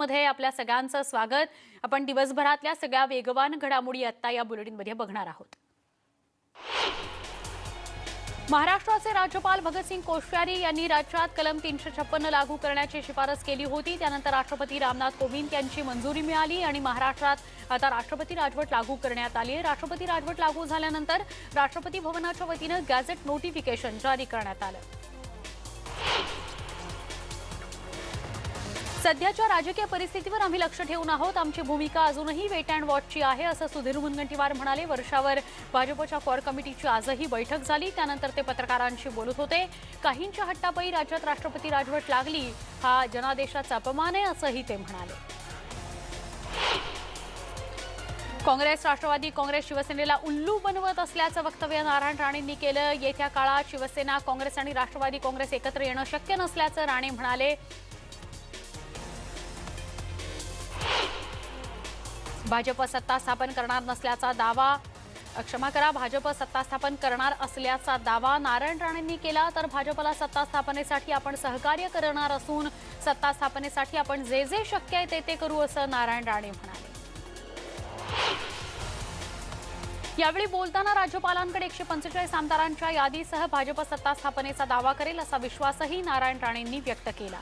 मध्ये आपल्या सगळ्यांचं स्वागत। आपण दिवसभरातल्या सगळ्या वेगवान घडामोडी आता या बुलेटिनमध्ये बघणार आहोत। महाराष्ट्राचे राज्यपाल भगतसिंग कोश्यारी यांनी राज्यात कलम 356 लागू करण्याची शिफारस केली होती। त्यानंतर राष्ट्रपती रामनाथ कोविंद यांची मंजुरी मिळाली आणि महाराष्ट्रात आता राष्ट्रपती राजवट लागू करण्यात आली आहे। राष्ट्रपती राजवट लागू झाल्यानंतर राष्ट्रपती भवनाच्या वतीने गॅझेट नोटिफिकेशन जारी करण्यात आलं। सध्याच्या राजकीय परिस्थितीवर आम्ही लक्ष ठेवून आहोत। आमची भूमिका अजूनही वेट अँड वॉचची आहे असं सुधीर मुनगंटीवार म्हणाले। वर्षावर भाजपच्या कोर कमिटीची आजही बैठक झाली, त्यानंतर ते पत्रकारांशी बोलत होते। काहींच्या हट्टापायी राज्यात राष्ट्रपती राजवट लागली हा जनादेशाचा अपमान आहे असंही ते म्हणाले। काँग्रेस, राष्ट्रवादी काँग्रेस शिवसेनेला उल्लू बनवत असल्याचं वक्तव्य नारायण राणेंनी केलं। येत्या काळात शिवसेना, काँग्रेस आणि राष्ट्रवादी काँग्रेस एकत्र येणं शक्य नसल्याचं राणे म्हणाले। भाजप सत्ता स्थापन करणार नसल्याचा दावा भाजप सत्ता स्थापन करणार असल्याचा दावा नारायण राणेंनी केला। तर भाजपला सत्ता स्थापनेसाठी आपण सहकार्य करणार असून सत्ता स्थापनेसाठी आपण जे जे शक्य आहे ते करू असं नारायण राणे म्हणाले। यावेळी बोलताना राज्यपालांकडे 145 आमदारांच्या यादीसह भाजप सत्ता स्थापनेचा दावा करेल असा विश्वासही नारायण राणेंनी व्यक्त केला।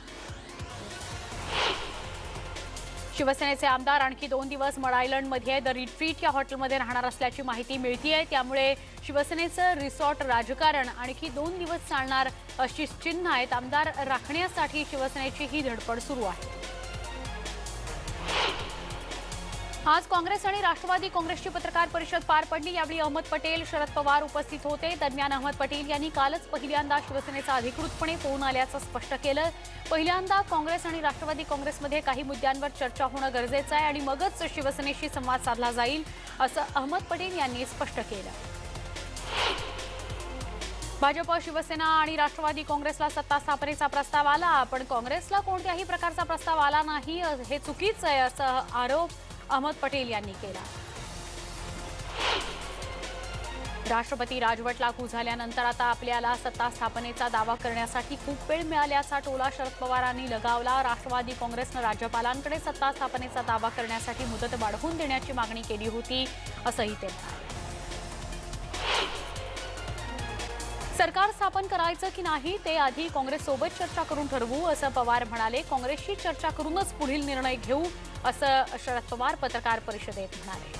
शिवसेनेचे आमदार आणखी 2 दिवस मड आयलंडमध्ये द रिट्रीट या हॉटेलमध्ये राहणार असल्याची माहिती मिळतेय। त्यामुळे शिवसेनेचं रिसॉर्ट राजकारण आणखी 2 दिवस चालणार अशी चिन्ह आहेत। आमदार राखण्यासाठी शिवसेनेची ही धडपड सुरू आहे। आज काँग्रेस आणि राष्ट्रवादी काँग्रेसची पत्रकार परिषद पार पडली। यावेळी अहमद पटेल, शरद पवार उपस्थित होते। दरम्यान अहमद पटेल यांनी कालच पहिल्यांदा शिवसेनेचा अधिकृतपणे फोन आल्याचं स्पष्ट केलं। पहिल्यांदा काँग्रेस आणि राष्ट्रवादी काँग्रेसमध्ये काही मुद्द्यांवर चर्चा होणं गरजेचं आहे आणि मगच शिवसेनेशी संवाद साधला जाईल असं अहमद पटेल यांनी स्पष्ट केलं। भाजप, शिवसेना आणि राष्ट्रवादी काँग्रेसला सत्ता स्थापनेचा प्रस्ताव आला, पण काँग्रेसला कोणत्याही प्रकारचा प्रस्ताव आला नाही हे चुकीचं आहे असा आरोप अहमद पटेल यांनी केला। राष्ट्रपती राजवट लागू झाल्यानंतर आता आपल्याला सत्ता स्थापनेचा दावा करण्यासाठी खूप वेळ मिळाल्याचा टोला शरद पवारांनी लगावला। राष्ट्रवादी काँग्रेसनं राज्यपालांकडे सत्ता स्थापनेचा दावा करण्यासाठी मुदत वाढवून देण्याची मागणी केली होती असंही ते म्हणाले। सरकार स्थापन करायचं की नाही ते आधी काँग्रेससोबत चर्चा करून ठरवू असं पवार म्हणाले। काँग्रेसशी चर्चा करूनच पुढील निर्णय घेऊ असं शरद पवार पत्रकार परिषदेत म्हणाले।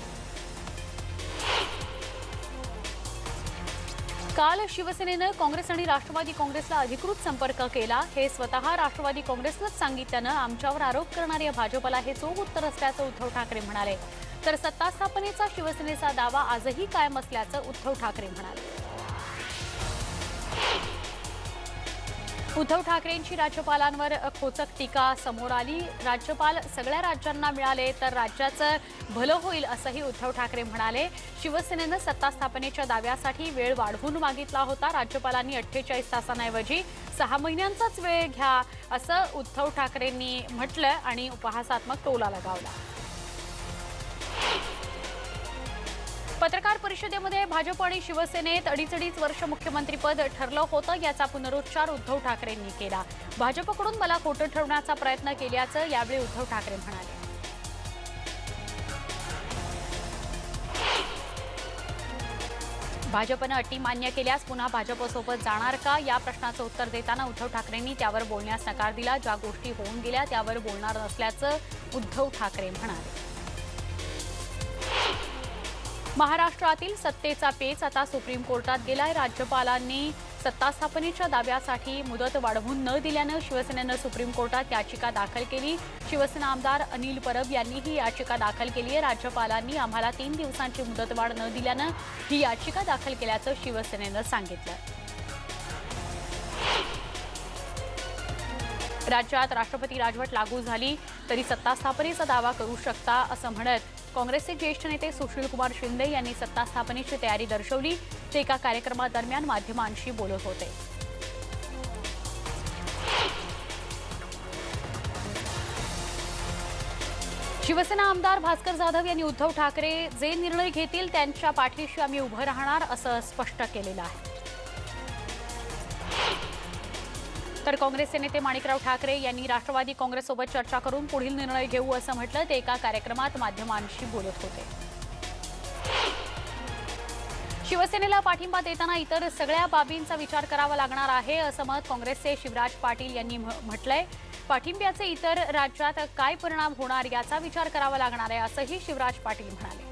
काल शिवसेनेनं काँग्रेस आणि राष्ट्रवादी काँग्रेसला अधिकृत संपर्क केला। हे स्वतः राष्ट्रवादी काँग्रेसनंच सांगितल्यानं आमच्यावर आरोप करणाऱ्या भाजपला हे चोख उत्तर असल्याचं उद्धव ठाकरे म्हणाले। तर सत्ता स्थापनेचा शिवसेनेचा दावा आजही कायम असल्याचं उद्धव ठाकरे म्हणाले। उद्धव ठाकरेंची राज्यपालांवर खोचक टीका समोर आली। राज्यपाल सगळ्या राज्यांना मिळाले तर राज्याचं भलं होईल असंही उद्धव ठाकरे म्हणाले। शिवसेनेनं सत्ता स्थापनेच्या दाव्यासाठी वेळ वाढवून मागितला होता। राज्यपालांनी 48 तासांऐवजी 6 महिन्यांचाच वेळ घ्या असं उद्धव ठाकरेंनी म्हटलं आणि उपहासात्मक टोला लगावला। पत्रकार परिषदेमध्ये भाजप आणि शिवसेनेत 2.5 वर्ष मुख्यमंत्रीपद ठरलं होतं याचा पुनरुच्चार उद्धव ठाकरेंनी केला। भाजपकडून मला खोटं ठरवण्याचा प्रयत्न केल्याचं यावेळी उद्धव ठाकरे म्हणाले। भाजपनं अटी मान्य केल्यास पुन्हा भाजपसोबत जाणार का या प्रश्नाचं उत्तर देताना उद्धव ठाकरेंनी त्यावर बोलण्यास नकार दिला। ज्या गोष्टी होऊन गेल्या त्यावर बोलणार नसल्याचं उद्धव ठाकरे म्हणाले। महाराष्ट्रातील सत्तेचा पेच आता सुप्रीम कोर्टात गेलाय। राज्यपालांनी सत्ता स्थापनेच्या दाव्यासाठी मुदत वाढवून न दिल्यानं शिवसेनेनं सुप्रीम कोर्टात याचिका दाखल केली। शिवसेना आमदार अनिल परब यांनी ही याचिका दाखल केली आहे। राज्यपालांनी आम्हाला 3 दिवसांची मुदतवाढ न दिल्यानं ही याचिका दाखल केल्याचं शिवसेनेनं सांगितलं। राज्यात राष्ट्रपती राजवट लागू झाली तरी सत्ता स्थापनेचा दावा करू शकता असं म्हणत काँग्रेसचे ज्येष्ठ नेते सुशीलकुमार शिंदे यांनी सत्ता स्थापनेची तयारी दर्शवली। ते एका कार्यक्रमादरम्यान माध्यमांशी बोलत होते। शिवसेना आमदार भास्कर जाधव यांनी उद्धव ठाकरे जे निर्णय घेतील त्यांच्या पाठीशी आम्ही उभं राहणार असं स्पष्ट केलेलं आहे। तर काँग्रेसचे नेते माणिकराव ठाकरे यांनी राष्ट्रवादी काँग्रेससोबत चर्चा करून पुढील निर्णय घेऊ असं म्हटलं. ते एका कार्यक्रमात माध्यमांशी बोलत होते. शिवसेनेला पाठिंबा देताना इतर सगळ्या बाबींचा विचार करावा लागणार आहे असं मत काँग्रेसचे शिवराज पाटील यांनी म्हटलंय. पाठिंब्याचे इतर राज्यात काय परिणाम होणार याचा विचार करावा लागणार आहे असंही शिवराज पाटील म्हणाले.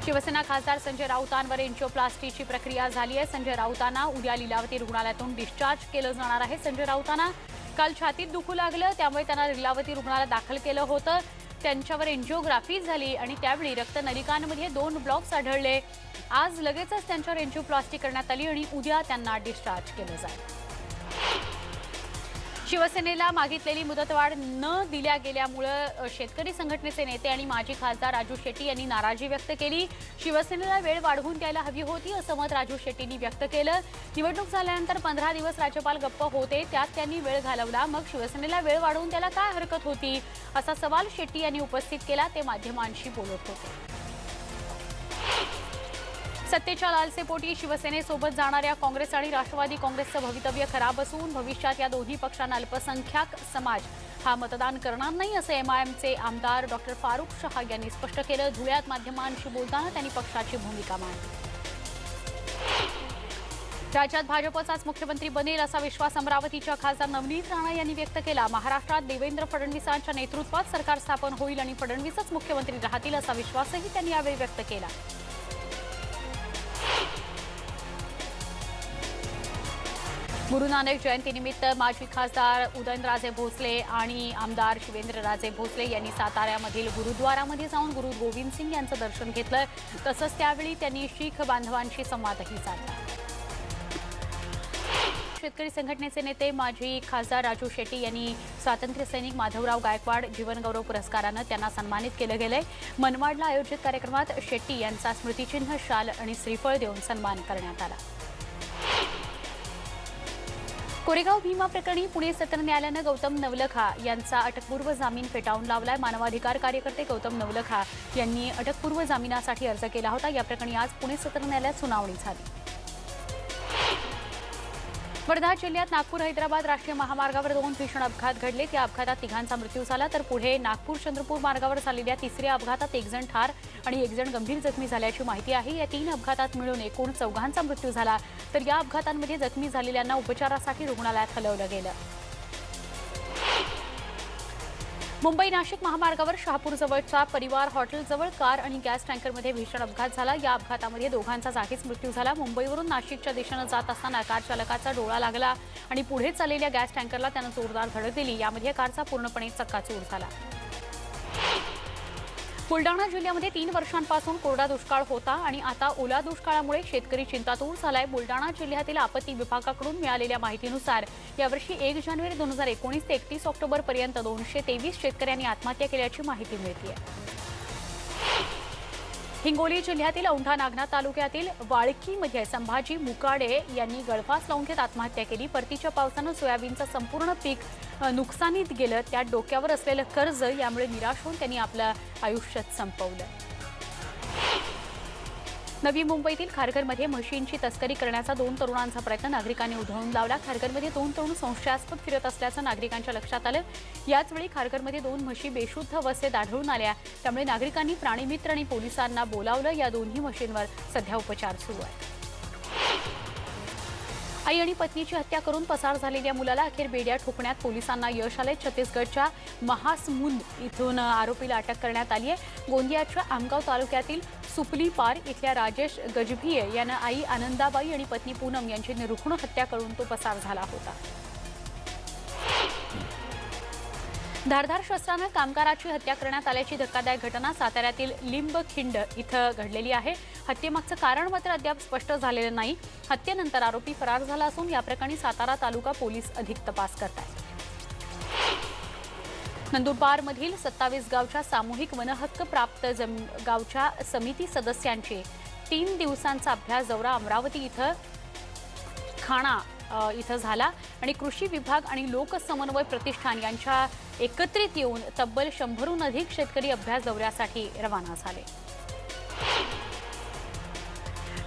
शिवसेना खासदार संजय राऊतांवर एन्जिओप्लास्टीची प्रक्रिया झाली आहे. संजय राऊतांना उद्या लीलावती रुग्णालयातून डिस्चार्ज केलं जाणार आहे. संजय राऊतांना काल छातीत दुखू लागलं, त्यामुळे त्यांना लीलावती रुग्णालयात दाखल केलं होतं. त्यांच्यावर एन्जिओग्राफी झाली आणि त्यावेळी रक्तनलिकांमध्ये 2 ब्लॉक्स आढळले. आज लगेचच त्यांच्यावर एन्जिओप्लास्टी करण्यात आली आणि उद्या त्यांना डिस्चार्ज केलं जाईल. शिवसेनेला मागितलेली मुदतवाढ न दिल्या गेल्यामुळे शेतकरी संघटनेचे नेते आणि माजी खासदार राजू शेट्टी यांनी नाराजी व्यक्त केली. शिवसेनेला वेळ वाढवून द्यायला हवी होती असं मत राजू शेट्टींनी व्यक्त केलं. निवडणूक झाल्यानंतर 15 दिवस राज्यपाल गप्प होते, त्यात त्यांनी वेळ घालवला. मग शिवसेनेला वेळ वाढवून द्यायला काय हरकत होती असा सवाल शेट्टी यांनी उपस्थित केला. ते माध्यमांशी बोलत होते. सत्तेच्या लालसेपोटी शिवसेनेसोबत जाणाऱ्या काँग्रेस आणि राष्ट्रवादी काँग्रेसचं भवितव्य खराब असून भविष्यात या दोन्ही पक्षांना अल्पसंख्याक समाज हा मतदान करणार नाही असं एमआयएमचे आमदार डॉक्टर फारुख शहा यांनी स्पष्ट केलं. धुळ्यात माध्यमांशी बोलताना त्यांनी पक्षाची भूमिका मांडली. राज्यात भाजपचाच मुख्यमंत्री बनेल असा विश्वास अमरावतीच्या खासदार नवनीत राणा यांनी व्यक्त केला. महाराष्ट्रात देवेंद्र फडणवीसांच्या नेतृत्वात सरकार स्थापन होईल आणि फडणवीसच मुख्यमंत्री राहतील असा विश्वासही त्यांनी यावेळी व्यक्त केला. गुरु नानक जयंतीनिमित्त माजी खासदार उदयनराजे भोसले आणि आमदार शिवेंद्रराजे भोसले यांनी साताऱ्यामधील गुरुद्वारामध्ये जाऊन गुरु गोविंद सिंग यांचं दर्शन घेतलं. तसंच त्यावेळी त्यांनी शीख बांधवांशी संवादही साधला. शेतकरी संघटनेचे नेते माजी खासदार राजू शेट्टी यांनी स्वातंत्र्य सैनिक माधवराव गायकवाड जीवनगौरव पुरस्कारानं त्यांना सन्मानित केलं गेलंय. मनमाडला आयोजित कार्यक्रमात शेट्टी यांचा स्मृतिचिन्ह, शाल आणि श्रीफळ देऊन सन्मान करण्यात आला. कोरेगाव भीमा प्रकरणी पुणे सत्र न्यायालयानं गौतम नवलखा यांचा अटकपूर्व जामीन फेटाळून लावलाय. मानवाधिकार कार्यकर्ते गौतम नवलखा यांनी अटकपूर्व जामिनासाठी अर्ज केला होता. या प्रकरणी आज पुणे सत्र न्यायालयात सुनावणी झाली. वर्धा जिल्ह्यात नागपूर हैदराबाद राष्ट्रीय महामार्गावर 2 भीषण अपघात घडले. त्या अपघातात 3घांचा मृत्यू झाला. तर पुढे नागपूर चंद्रपूर मार्गावर झालेल्या 3ऱ्या अपघातात 1 जण ठार आणि 1 जण गंभीर जखमी झाल्याची माहिती आहे. या 3 अपघातात मिळून एकूण 4घांचा मृत्यू झाला. तर या अपघातांमध्ये जखमी झालेल्यांना उपचारासाठी रुग्णालयात हलवलं गेलं. मुंबई नाशिक महामार्गावर शहापूरजवळच्या परिवार हॉटेलजवळ कार आणि गॅस टँकरमध्ये भीषण अपघात झाला. या अपघातामध्ये 2घांचा जागीच मृत्यू झाला. मुंबईवरून नाशिकच्या दिशेनं जात असताना कार चालकाचा डोळा लागला आणि पुढे चाललेल्या गॅस टँकरला त्यानं जोरदार धडक दिली. यामध्ये कारचा पूर्णपणे चक्काचूर झाला. बुलडाणा जिल्ह्यामध्ये 3 वर्षांपासून कोरडा दुष्काळ होता आणि आता ओला दुष्काळामुळे शेतकरी चिंतातूर झालाय. बुलडाणा जिल्ह्यातील आपत्ती विभागाकडून मिळालेल्या माहितीनुसार यावर्षी 1 जानेवारी 2019 ते 31 ऑक्टोबर पर्यंत 223 शेतकऱ्यांनी आत्महत्या केल्याची माहिती मिळते. हिंगोली जिल्ह्यातील औंढा नागनाथ तालुक्यातील वाळकीमध्ये संभाजी मुकाडे यांनी गळफास लावून घेत आत्महत्या केली. परतीच्या पावसानं सोयाबीनचं संपूर्ण पीक नुकसानीत गेलं. त्यात डोक्यावर असलेलं कर्ज यामुळे निराश होऊन त्यांनी आपलं आयुष्य संपवलं. नवी मुंबईतील खारघरमध्ये म्हशींची तस्करी करण्याचा 2 तरुणांचा प्रयत्न नागरिकांनी उधळून लावला. खारघरमध्ये 2 तरुण संशयास्पद फिरत असल्याचं नागरिकांच्या लक्षात आलं. याचवेळी खारघरमध्ये 2 म्हशी बेशुद्ध अवस्थेत आढळून आल्या. त्यामुळे नागरिकांनी प्राणीमित्र आणि पोलिसांना बोलावलं. या दोन्ही म्हशींवर सध्या उपचार सुरू आहेत. आई आणि पत्नीची हत्या करून पसार झालेल्या मुलाला अखेर बेड्या ठोकण्यात पोलिसांना यश आले. छत्तीसगडच्या महासमुंद इथून आरोपीला अटक करण्यात आली आहे. गोंदियाच्या आमगाव तालुक्यातील सुपलीपार इथल्या राजेश गजभिये यानं आई आनंदाबाई आणि पत्नी पूनम यांची निर्घृण हत्या करून तो पसार झाला होता. धारदार शस्त्रानं कामगाराची हत्या करण्यात आल्याची धक्कादायक घटना साताऱ्यातील लिंबखिंड इथं घडलेली आहे. हत्येमागचं कारण मात्र अद्याप स्पष्ट झालेलं नाही. हत्येनंतर आरोपी फरार झाला असून या प्रकरणी सातारा तालुका पोलीस अधिक तपास करत आहेत. नंदुरबारमधील 27 गावच्या सामूहिक वनहक्क प्राप्त गावच्या समिती सदस्यांचे 3 दिवसांचा अभ्यास दौरा अमरावती इथं खाणा इथं झाला आणि कृषी विभाग आणि लोकसमन्वय प्रतिष्ठान यांच्या एकत्रित येऊन तब्बल 100हून अधिक शेतकरी अभ्यास दौऱ्यासाठी रवाना झाले.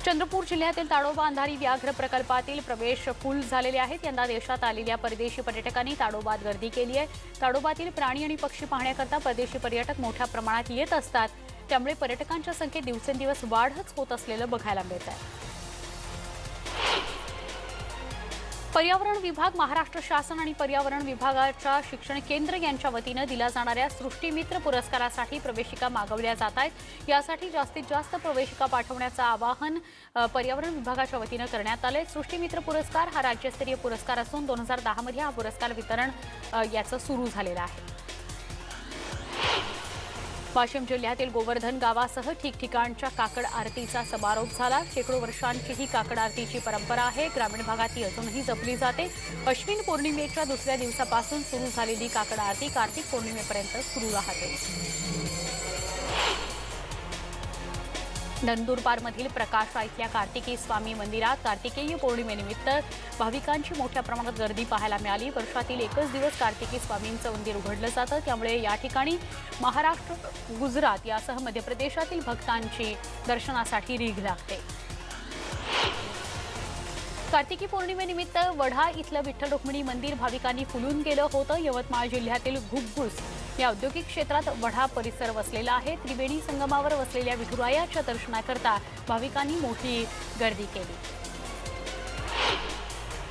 चंद्रपूर जिल्ह्यातील ताडोबा अंधारी व्याघ्र प्रकल्पातील प्रवेश फुल झालेले आहेत। यंदा देशात आलेल्या परदेशी पर्यटकांनी ताडोबात गर्दी केली आहे। ताडोबातील प्राणी आणि पक्षी पाहण्याकरता परदेशी पर्यटक मोठ्या प्रमाणात येत असतात, त्यामुळे पर्यटकांच्या संख्येत दिवसेंदिवस वाढच होत असलेलं बघायला मिळत आहे। पर्यावरण विभाग, महाराष्ट्र शासन आणि पर्यावरण विभागाच्या शिक्षण केंद्र यांच्या वतीनं दिल्या जाणाऱ्या सृष्टीमित्र पुरस्कारासाठी प्रवेशिका मागवल्या जात आहेत। यासाठी जास्तीत जास्त प्रवेशिका पाठवण्याचं आवाहन पर्यावरण विभागाच्या वतीनं करण्यात आलंय। सृष्टीमित्र पुरस्कार हा राज्यस्तरीय पुरस्कार असून 2010 मध्ये हा पुरस्कार वितरण याचं सुरू झालेलं आहे। वाशिम जिल्ह्यातील गोवर्धन गावासह ठिकठिकाणच्या काकड आरतीचा समारोप झाला। शेकडो वर्षांची ही काकड आरतीची परंपरा आहे। ग्रामीण भागात ती अजूनही जपली जाते। अश्विन पौर्णिमेच्या दुसऱ्या दिवसापासून सुरू झालेली काकड आरती कार्तिक पौर्णिमेपर्यंत सुरू राहते। नंदुरबारमधील प्रकाशा इथल्या कार्तिकी स्वामी मंदिरात कार्तिकेय पौर्णिमेनिमित्त भाविकांची मोठ्या प्रमाणात गर्दी पाहायला मिळाली। वर्षातील एकच दिवस कार्तिकी स्वामींचं मंदिर उघडलं जातं, त्यामुळे या ठिकाणी महाराष्ट्र, गुजरात यासह मध्य प्रदेशातील भक्तांची दर्शनासाठी रीघ लागते। कार्तिकी पौर्णिमेनिमित्त वढा इथलं विठ्ठल रुक्मिणी मंदिर भाविकांनी फुलून गेलं होतं। यवतमाळ जिल्ह्यातील घुग्गुस या औद्योगिक क्षेत्रात वढा परिसर वसलेला आहे। त्रिवेणी संगमावर वसलेल्या विठुरायाच्या दर्शनाकरता भाविकांनी मोठी गर्दी केली।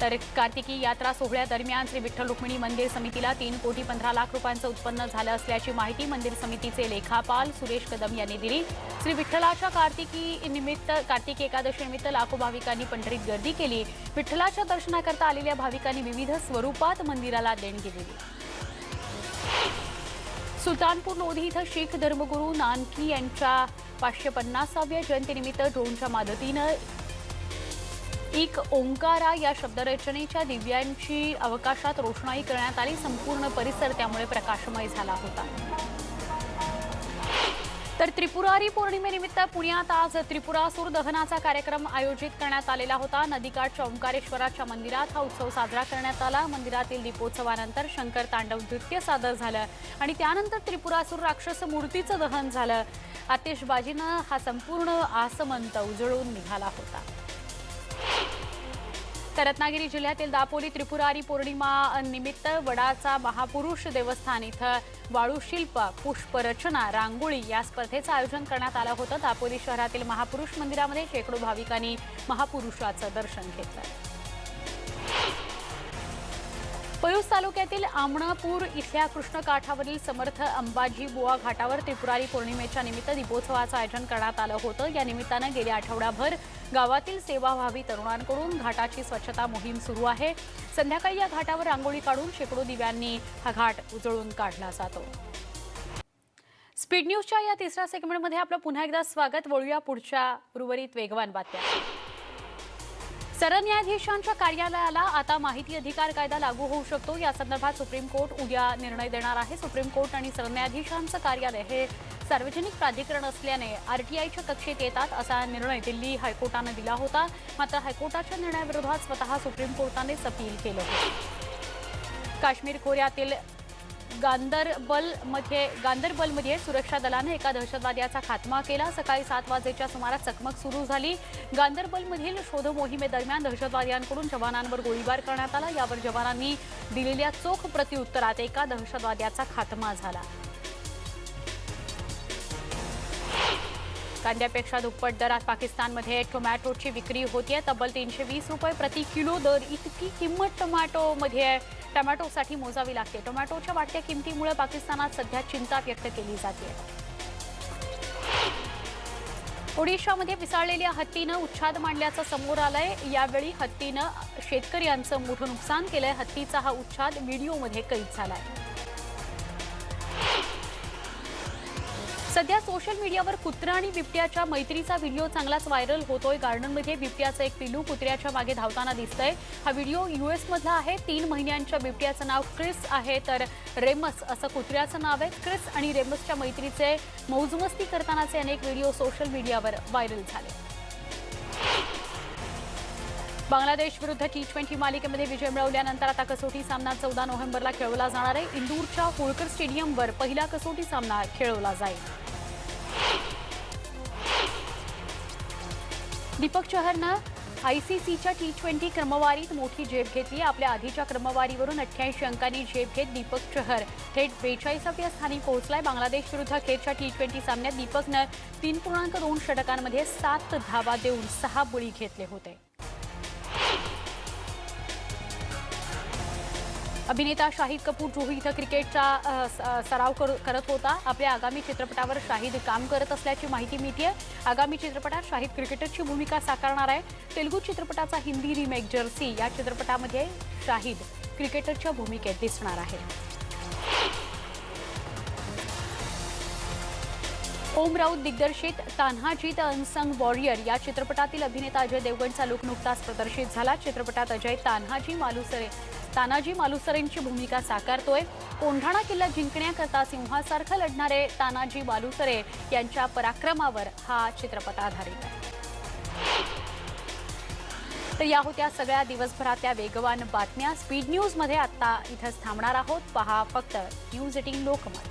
तर कार्तिकी यात्रा सोहळ्यादरम्यान श्री विठ्ठल रुक्मिणी मंदिर समितीला 3,15,00,000 रुपयांचं उत्पन्न झालं असल्याची माहिती मंदिर समितीचे लेखापाल सुरेश कदम यांनी दिली। श्री विठ्ठलाच्या कार्तिकी एकादशी निमित्त लाखो भाविकांनी पंढरीत गर्दी केली। विठ्ठलाच्या दर्शनाकरता आलेल्या भाविकांनी विविध स्वरूपात मंदिराला देणगी दिली। सुलतानपूर लोधी इथं शीख धर्मगुरू नानकी यांच्या 550व्या जयंतीनिमित्त ड्रोनच्या मदतीनं एक ओंकारा या शब्दरचनेच्या दिव्यांची अवकाशात रोषणाई करण्यात आली। संपूर्ण परिसर त्यामुळे प्रकाशमय झाला होता। तर त्रिपुरारी पौर्णिमेनिमित्त पुण्यात आज त्रिपुरासूर दहनाचा कार्यक्रम आयोजित करण्यात आलेला होता। नदीकाठच्या ओंकारेश्वराच्या मंदिरात हा उत्सव साजरा करण्यात आला। मंदिरातील दीपोत्सवानंतर शंकर तांडव नृत्य सादर झालं आणि त्यानंतर त्रिपुरासूर राक्षस मूर्तीचं दहन झालं। आतिषबाजीनं हा संपूर्ण आसमंत उजळून निघाला होता। तर रत्नागिरी जिल्ह्यातील दापोली त्रिपुरारी पौर्णिमा निमित्त वडाचा महापुरुष देवस्थान इथं वाळूशिल्प, पुष्परचना, रांगोळी या स्पर्धेचं आयोजन करण्यात आलं होतं। दापोली शहरातील महापुरुष मंदिरामध्ये शेकडो भाविकांनी महापुरुषाचं दर्शन घेतलं। पळूस तालुक्यातील आमणापूर इथल्या कृष्णकाठावरील समर्थ अंबाजी बुवा घाटावर त्रिपुरारी पौर्णिमेच्या निमित्त दीपोत्सवाचं आयोजन करण्यात आलं होतं। या निमित्तानं गेल्या आठवड्याभर गावातील सेवाभावी तरुणांकडून घाटाची स्वच्छता मोहीम सुरू आहे। संध्याकाळी या घाटावर रांगोळी काढून शेकडो दिव्यांनी हा घाट उजळून काढला जातो। स्पीड न्यूजच्या या तिसऱ्या सेगमेंटमध्ये आपलं पुन्हा एकदा स्वागत। वळूया पुढच्या उर्वरित वेगवान बातम्या। सरन्यायाधीशांच्या कार्यालयाला आता माहिती अधिकार कायदा लागू होऊ शकतो। या संदर्भात सुप्रीम कोर्ट उद्या निर्णय देणार आहे। सुप्रीम कोर्ट आणि सरन्यायाधीशांचं कार्यालय हे सार्वजनिक प्राधिकरण असल्याने आरटीआयच्या कक्षेत येतात असा निर्णय दिल्ली हायकोर्टाने दिला होता। मात्र हायकोर्टाच्या निर्णयाविरोधात स्वतः सुप्रीम कोर्टानेच अपील केलं होतं। काश्मीर खोऱ्यातील गांदरबलमध्ये सुरक्षा दलाने एका दहशतवाद्याचा खात्मा केला। सकाळी 7 वाजेच्या सुमारास चकमक सुरू झाली। गांदरबलमधील शोध मोहिमेदरम्यान दहशतवाद्यांकडून जवानांवर गोळीबार करण्यात आला। यावर जवानांनी दिलेल्या चोख प्रत्युत्तरात एका दहशतवाद्याचा खात्मा झाला। कांद्यापेक्षा दुप्पट दरात पाकिस्तानमध्ये टोमॅटोची विक्री होतीये। तब्बल 320 रुपये प्रति किलो दर इतकी किंमत टोमॅटोमध्ये टोमॅटोसाठी मोजावी लागते। टोमॅटोच्या वाढत्या किमतीमुळे पाकिस्तानात सध्या चिंता व्यक्त केली जाते। ओडिशामध्ये पिसाळलेल्या हत्तीनं उच्छाद मांडल्याचं समोर आलंय। यावेळी हत्तीनं शेतकऱ्यांचं मोठं नुकसान केलंय। हत्तीचा हा उच्छाद व्हिडिओमध्ये कैद झालाय। सध्या सोशल मीडियावर कुत्रा आणि बिबट्याच्या मैत्रीचा व्हिडिओ चांगलाच व्हायरल होतोय। गार्डनमध्ये बिबट्याचं एक पिल्लू कुत्र्याच्या मागे धावताना दिसतंय। हा व्हिडिओ US मधला आहे। 3 महिन्यांच्या बिबट्याचं नाव क्रिस आहे, तर रेमस असं कुत्र्याचं नाव आहे। क्रिस आणि रेमसच्या मैत्रीचे मौजमस्ती करतानाचे अनेक व्हिडिओ सोशल मीडियावर व्हायरल झाले। बांगलादेश विरुद्ध T20 मालिकेमध्ये विजय मिळवल्यानंतर आता कसोटी सामना 14 नोव्हेंबरला खेळवला जाणार आहे। इंदूरच्या होळकर स्टेडियमवर पहिला कसोटी सामना खेळवला जाईल। दीपक चहरनं ICCच्या T20 क्रमवारीत मोठी झेप घेतली. आपल्या आधीच्या क्रमवारीवरून 88 अंकांनी झेप घेत दीपक चहर थेट 42व्या स्थानी पोहोचलाय. बांगलादेश विरुद्ध अखेरच्या T20 सामन्यात दीपकनं 3.2 षटकांमध्ये 7 धावा देऊन 6 बळी घेतले होते. अभिनेता शाहिद कपूर जुहू इथं क्रिकेटचा सराव करत होता. आपल्या आगामी चित्रपटावर शाहिद काम करत असल्याची माहिती मिळतेय. आगामी चित्रपटात शाहिद क्रिकेटरची भूमिका साकारणार आहे. तेलुगू चित्रपटाचा हिंदी रिमेक जर्सी या चित्रपटामध्ये शाहिद क्रिकेटरच्या भूमिकेत दिसणार आहे. ओम राऊत दिग्दर्शित तान्हाजी द अनसंग वॉरियर या चित्रपटातील अभिनेता अजय देवगणचा लूक नुकताच प्रदर्शित झाला. चित्रपटात अजय तानाजी मालुसरेंची भूमिका साकारतोय. कोंढाणा किल्ला जिंकण्याकरता सिंहासारखं लढणारे तानाजी मालुसरे यांच्या पराक्रमावर हा चित्रपट आधारित आहे. तर या होत्या सगळ्या दिवसभरातल्या वेगवान बातम्या. स्पीड न्यूजमध्ये आता इथंच थांबणार आहोत. पहा फक्त न्यूज 18 लोकमत.